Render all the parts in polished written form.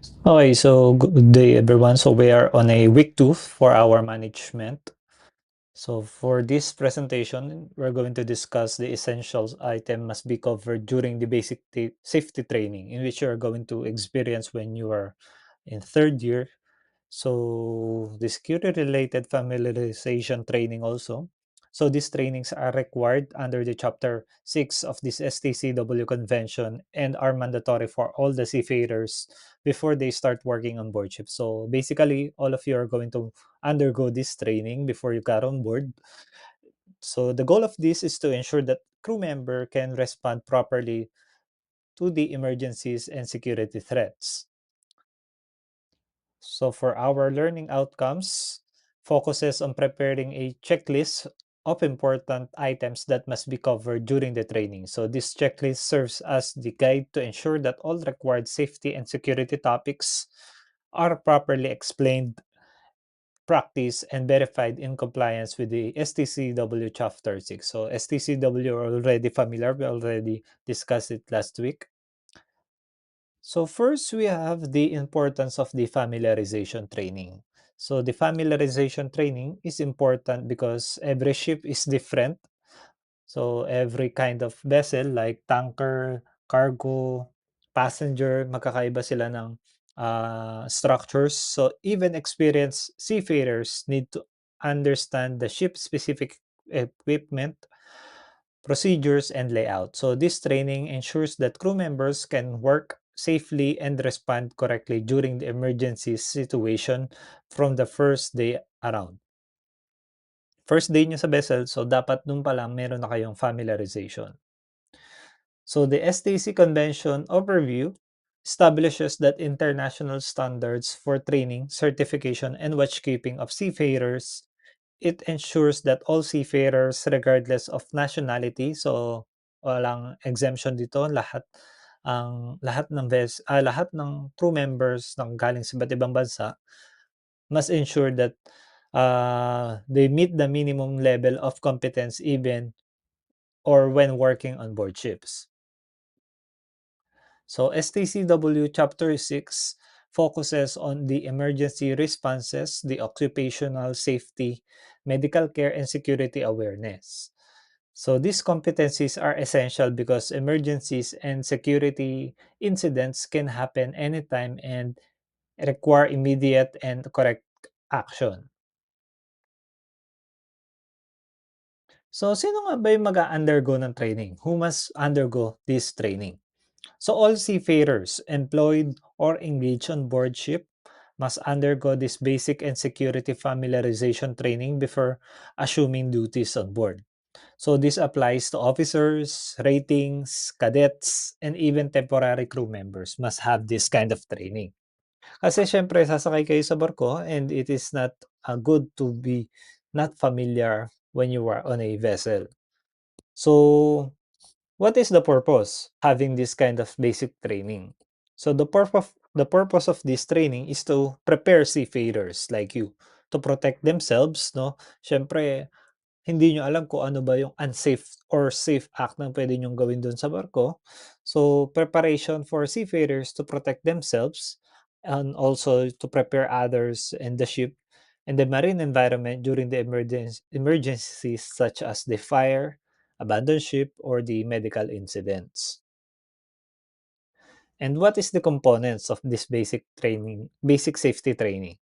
Okay, so good day everyone. So we are on a week 2 for our management. So for this presentation, we're going to discuss the essentials item must be covered during the basic safety training in which you are going to experience when you are in third year. So the security related familiarization training also. So these trainings are required under the chapter 6 of this STCW convention and are mandatory for all the seafarers before they start working on board ship. So basically all of you are going to undergo this training before you got on board. So the goal of this is to ensure that crew member can respond properly to the emergencies and security threats. So for our learning outcomes, focuses on preparing a checklist of important items that must be covered during the training. So this checklist serves as the guide to ensure that all required safety and security topics are properly explained, practiced, and verified in compliance with the STCW Chapter 6. So STCW are already familiar. We already discussed it last week. So first, we have the importance of the familiarization training. So the familiarization training is important because every ship is different. So every kind of vessel like tanker, cargo, passenger, magkakaiba sila ng structures. So even experienced seafarers need to understand the ship-specific equipment, procedures, and layout. So this training ensures that crew members can work safely and respond correctly during the emergency situation from the first day around. First day nyo sa vessel, so dapat dun pa lang meron na kayong familiarization. So the STC Convention overview establishes that international standards for training, certification, and watchkeeping of seafarers. It ensures that all seafarers regardless of nationality, so walang exemption dito, lahat ng crew members ng galing sa iba't ibang bansa must ensure that they meet the minimum level of competence even or when working on board ships. So STCW Chapter 6 focuses on the emergency responses, the occupational safety, medical care, and security awareness. So these competencies are essential because emergencies and security incidents can happen anytime and require immediate and correct action. So sino nga ba yung mag-undergo ng training? Who must undergo this training? So all seafarers employed or engaged on board ship must undergo this basic and security familiarization training before assuming duties on board. So this applies to officers, ratings, cadets, and even temporary crew members must have this kind of training. Kasi syempre sasakay kayo sa barko and it is not good to be not familiar when you are on a vessel. So what is the purpose having this kind of basic training? So the purpose of this training is to prepare seafarers like you to protect themselves, no? Syempre, hindi nyo alam kung ano ba yung unsafe or safe act na pwede nyong gawin doon sa barko. So, preparation for seafarers to protect themselves and also to prepare others and the ship and the marine environment during the emergencies such as the fire, abandoned ship, or the medical incidents. And what is the components of this basic safety training?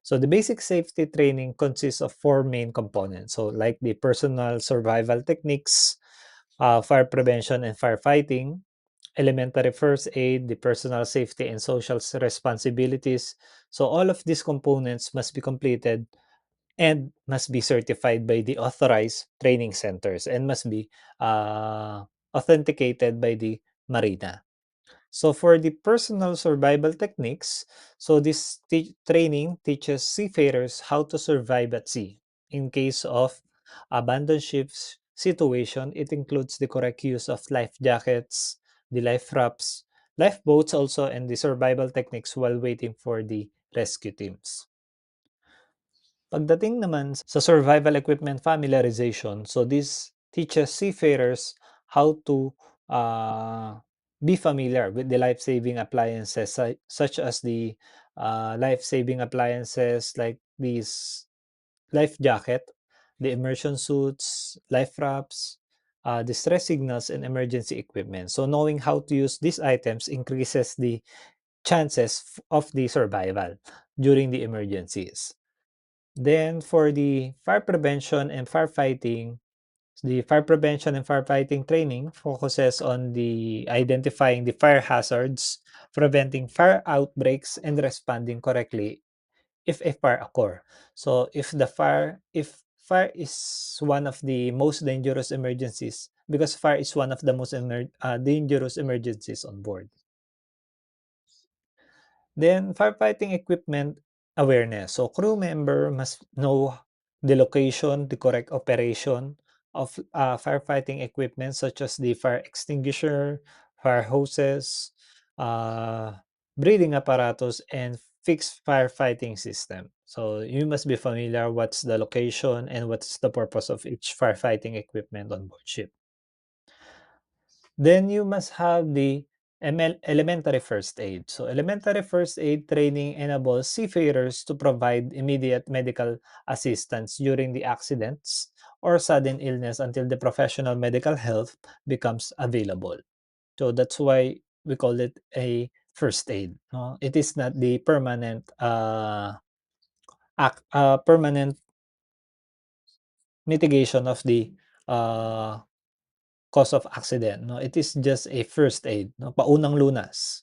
So the basic safety training consists of four main components. So like the personal survival techniques, fire prevention and firefighting, elementary first aid, the personal safety and social responsibilities. So all of these components must be completed and must be certified by the authorized training centers and must be authenticated by the Marina. So for the personal survival techniques, so this training teaches seafarers how to survive at sea. In case of abandoned ships situation, it includes the correct use of life jackets, the life rafts, lifeboats also, and the survival techniques while waiting for the rescue teams. Pagdating naman sa survival equipment familiarization, so this teaches seafarers how to uh, be familiar with the life-saving appliances such as the life-saving appliances like these life jacket, the immersion suits, life wraps, distress signals, and emergency equipment. So knowing how to use these items increases the chances of the survival during the emergencies. Then for the fire prevention and firefighting training focuses on the identifying the fire hazards, preventing fire outbreaks, and responding correctly if a fire occur. So if fire is one of the most dangerous emergencies, because fire is one of the most dangerous emergencies on board. Then firefighting equipment awareness. So crew member must know the location, the correct operation of firefighting equipment such as the fire extinguisher, fire hoses, uh, breathing apparatus, and fixed firefighting system. So you must be familiar what's the location and what's the purpose of each firefighting equipment on board ship. Then you must have the elementary first aid. So elementary first aid training enables seafarers to provide immediate medical assistance during the accidents or sudden illness until the professional medical help becomes available. So that's why we call it a first aid. No? It is not the permanent mitigation of the uh, cause of accident. No? It is just a first aid, no? Paunang lunas.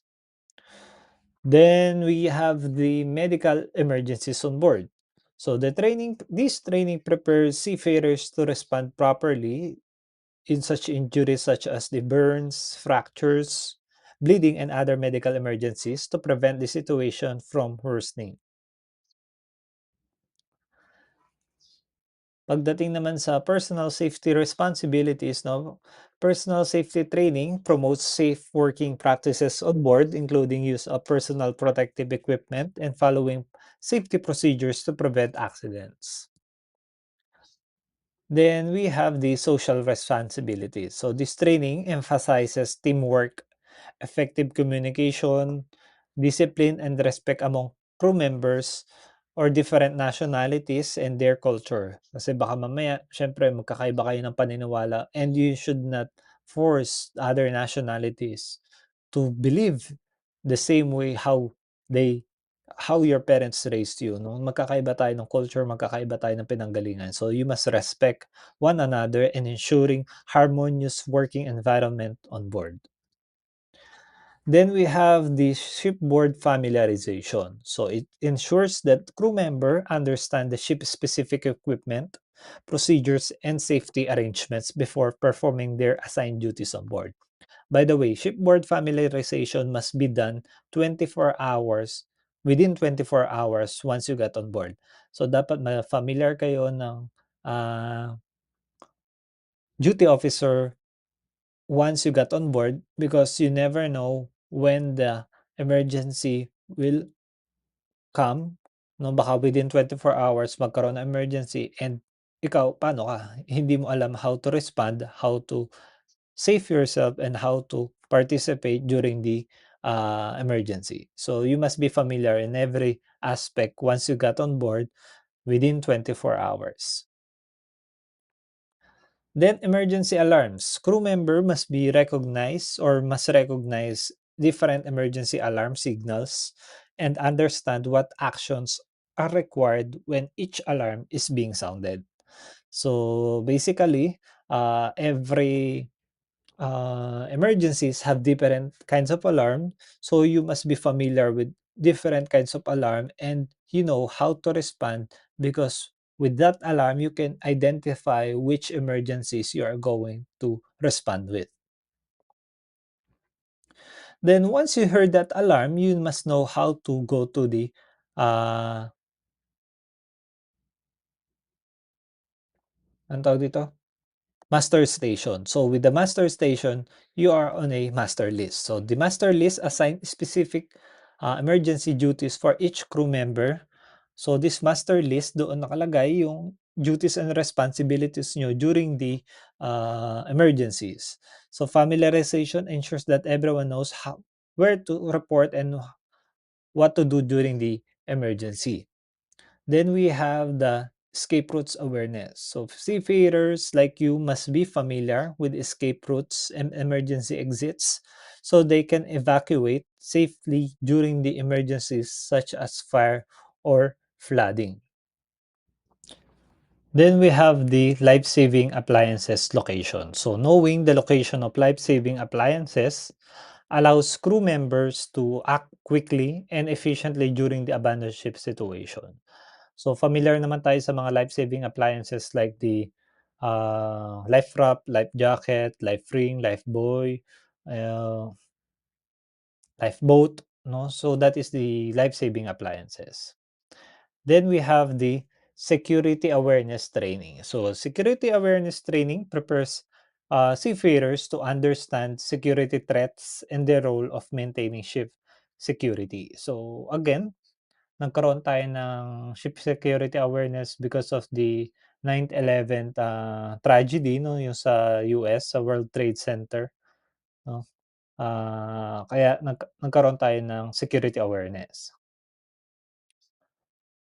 Then we have the medical emergencies on board. So this training prepares seafarers to respond properly in such injuries such as the burns, fractures, bleeding, and other medical emergencies to prevent the situation from worsening. Pagdating naman sa personal safety responsibilities, no, personal safety training promotes safe working practices on board, including use of personal protective equipment and following safety procedures to prevent accidents. Then we have the social responsibility. So this training emphasizes teamwork, effective communication, discipline, and respect among crew members or different nationalities and their culture. Kasi baka mamaya, syempre, magkakaiba kayo ng paniniwala and you should not force other nationalities to believe the same way they how your parents raised you, no? Magkakaiba tayo ng culture, magkakaiba tayo ng pinanggalingan. So you must respect one another and ensuring harmonious working environment on board. Then we have the shipboard familiarization. So it ensures that crew member understand the ship specific equipment, procedures, and safety arrangements before performing their assigned duties on board. By the way, shipboard familiarization must be done 24 hours within 24 hours once you get on board. So dapat familiar kayo ng duty officer once you got on board because you never know when the emergency will come, no? Baka within 24 hours magkaroon ng emergency and ikaw, paano ka? Hindi mo alam how to respond, how to save yourself, and how to participate during the emergency. So you must be familiar in every aspect once you got on board within 24 hours. Then emergency alarms. Crew member must recognize different emergency alarm signals and understand what actions are required when each alarm is being sounded. So basically, every emergencies have different kinds of alarm, so you must be familiar with different kinds of alarm and you know how to respond because with that alarm you can identify which emergencies you are going to respond with. Then once you heard that alarm, you must know how to go to the uh anong tawag dito? Master station. So with the master station, you are on a master list. So the master list assign specific emergency duties for each crew member. So this master list, doon nakalagay yung duties and responsibilities nyo during the emergencies. So familiarization ensures that everyone knows where to report and what to do during the emergency. Then we have the escape routes awareness. So seafarers like you must be familiar with escape routes and emergency exits so they can evacuate safely during the emergencies such as fire or flooding. Then we have the life-saving appliances location. So knowing the location of life-saving appliances allows crew members to act quickly and efficiently during the abandoned ship situation. So familiar naman tayo sa mga life-saving appliances like the life wrap, life jacket, life ring, life buoy, uh, life boat, no? So that is the life-saving appliances. Then we have the security awareness training. So security awareness training prepares seafarers to understand security threats and the role of maintaining ship security. So again, nagkaroon tayo ng ship security awareness because of the 9/11 tragedy, no, yung sa US, sa World Trade Center, no? Kaya nagkaroon tayo ng security awareness.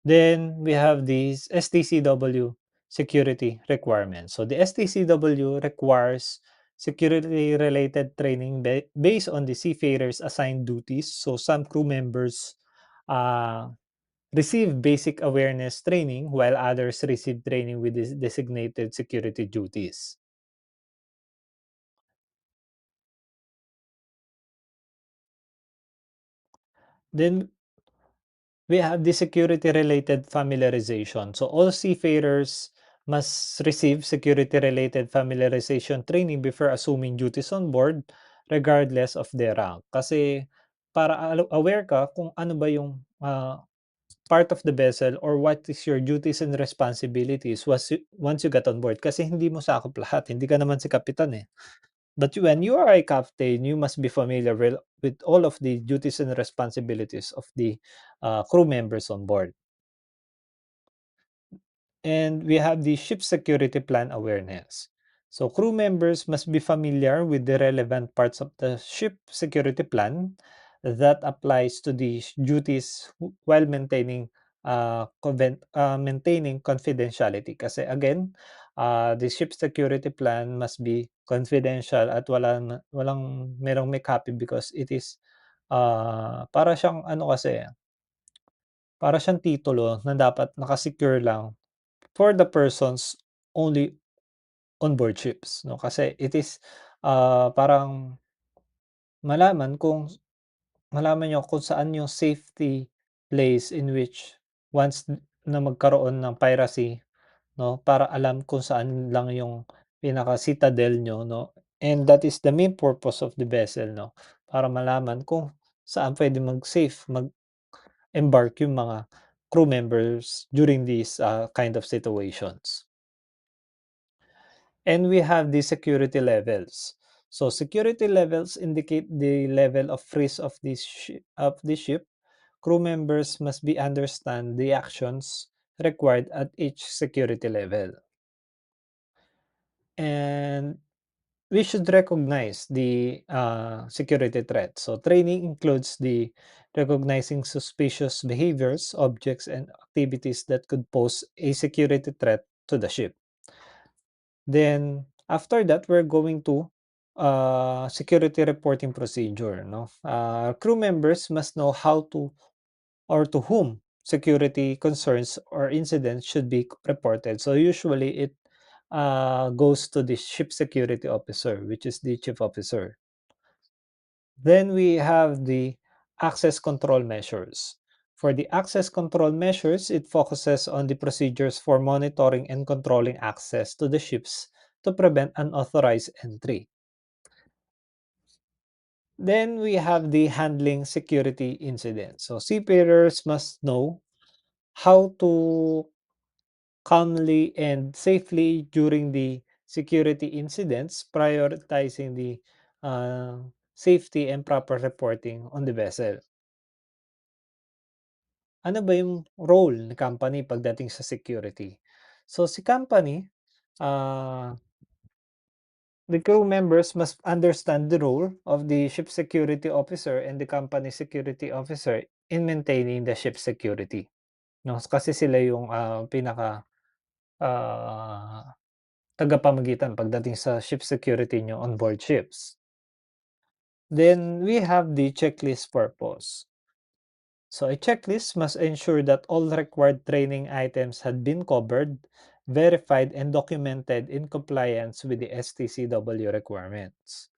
Then we have these STCW security requirements. So the STCW requires security related training based on the seafarers assigned duties. So some crew members uh, receive basic awareness training while others receive training with designated security duties. Then we have the security related familiarization. So all seafarers must receive security related familiarization training before assuming duties on board regardless of their rank. Kasi para aware ka kung ano ba yung part of the vessel or what is your duties and responsibilities once you get on board. Kasi hindi mo sakop lahat, hindi ka naman si kapitan eh. But when you are a captain, you must be familiar with all of the duties and responsibilities of the crew members on board. And we have the ship security plan awareness. So crew members must be familiar with the relevant parts of the ship security plan that applies to the duties while maintaining confidentiality. Kasi again, the ship security plan must be confidential at walang merong may copy because it is para siyang ano kasi, para siyang titulo na dapat naka-secure lang for the persons only on board ships, 'no? Kasi it is, parang malaman kung malaman niyo kung saan yung safety place in which once na magkaroon ng piracy, 'no, para alam kung saan lang yung pinaka-citadel niyo, 'no? And that is the main purpose of the vessel, 'no, para malaman kung saan puwedeng mag-embark yung mga crew members during these, kind of situations. And we have the security levels. So security levels indicate the level of risk of the ship. Crew members must be understand the actions required at each security level. And we should recognize the security threat. So training includes the recognizing suspicious behaviors, objects, and activities that could pose a security threat to the ship. Then after that, we're going to security reporting procedure, no? Crew members must know how to or to whom security concerns or incidents should be reported. So usually it goes to the ship security officer, which is the chief officer. Then we have the access control measures. For the access control measures, it focuses on the procedures for monitoring and controlling access to the ships to prevent unauthorized entry. Then we have the handling security incidents. So seafarers must know how to calmly and safely during the security incidents, prioritizing the safety and proper reporting on the vessel. Ano ba yung role ng company pagdating sa security? So si company, uh, the crew members must understand the role of the ship security officer and the company security officer in maintaining the ship security, 'no? Kasi sila yung, pinaka, ah, tagapamagitan pagdating sa ship security niyo on board ships. Then we have the checklist purpose. So a checklist must ensure that all required training items had been covered, verified, and documented in compliance with the STCW requirements.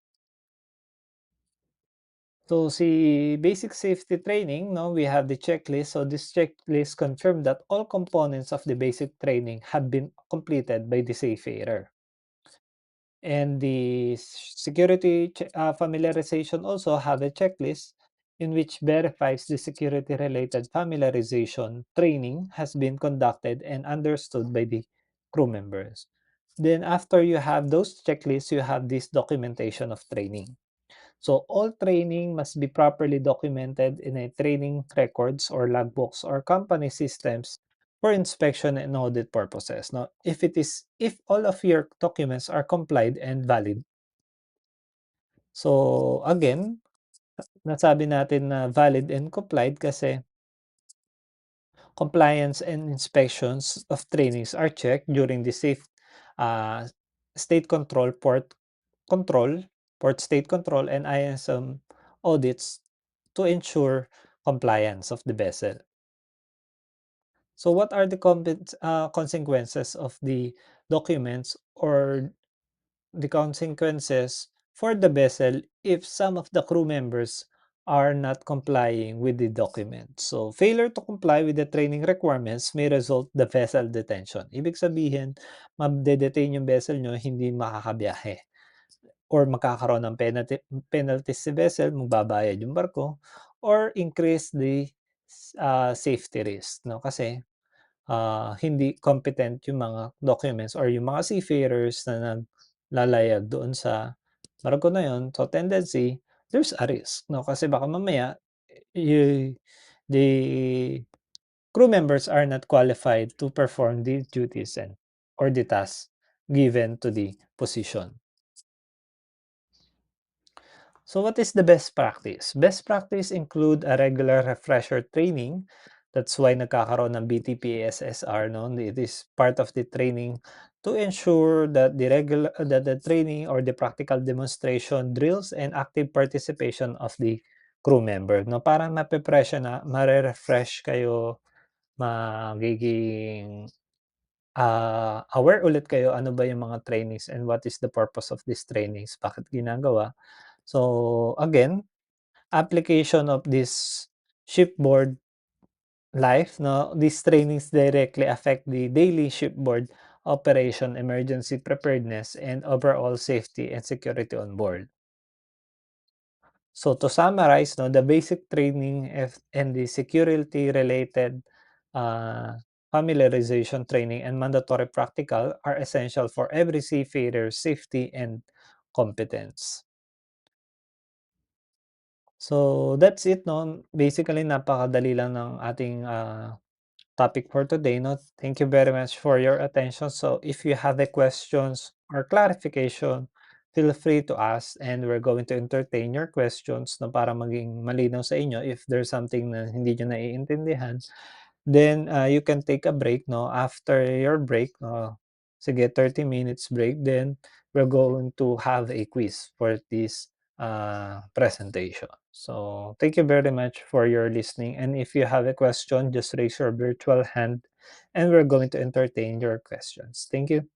So see basic safety training, no, we have the checklist. So this checklist confirmed that all components of the basic training have been completed by the seafarer. And the security familiarization also have a checklist in which verifies the security related familiarization training has been conducted and understood by the crew members. Then after you have those checklists, you have this documentation of training. So all training must be properly documented in a training records or logbooks or company systems for inspection and audit purposes. Now, if all of your documents are complied and valid. So again, nasabi natin na valid and complied kasi compliance and inspections of trainings are checked during the uh, state control, control, port state control, and ISM audits to ensure compliance of the vessel. So, what are the consequences of the documents or the consequences for the vessel if some of the crew members are not complying with the document? So, failure to comply with the training requirements may result the vessel detention. Ibig sabihin, mabde-detain yung vessel nyo, hindi makakabiyahe or magkakaroon ng penalties si vessel, magbabayad yung barko or increase the safety risk, 'no? Kasi, hindi competent yung mga documents or yung mga seafarers na naglalayag doon sa barko na yun. So, tendency, there's a risk, 'no? Kasi baka mamaya, yu the crew members are not qualified to perform the duties and or the tasks given to the position. So what is the best practice? Best practice include a regular refresher training. That's why nagkakaroon ng BTPSSR, no? It is part of the training to ensure that the training or the practical demonstration drills and active participation of the crew member, no? Para mare-refresh kayo, magiging aware ulit kayo ano ba yung mga trainings and what is the purpose of these trainings, bakit ginagawa. So again, application of this shipboard life, no, these trainings directly affect the daily shipboard operation, emergency preparedness, and overall safety and security on board. So to summarize, no, the basic training and the security related uh, familiarization training and mandatory practical are essential for every seafarer's safety and competence. So that's it, no. Basically, napakadali lang ng ating topic for today, no. Thank you very much for your attention. So if you have a questions or clarification, feel free to ask and we're going to entertain your questions, no, para maging malinaw sa inyo if there's something na hindi niyo naiintindihan. Then, you can take a break, no? After your break, sige 30 minutes break, then we're going to have a quiz for this presentation. So, thank you very much for your listening. And if you have a question, just raise your virtual hand and we're going to entertain your questions. Thank you.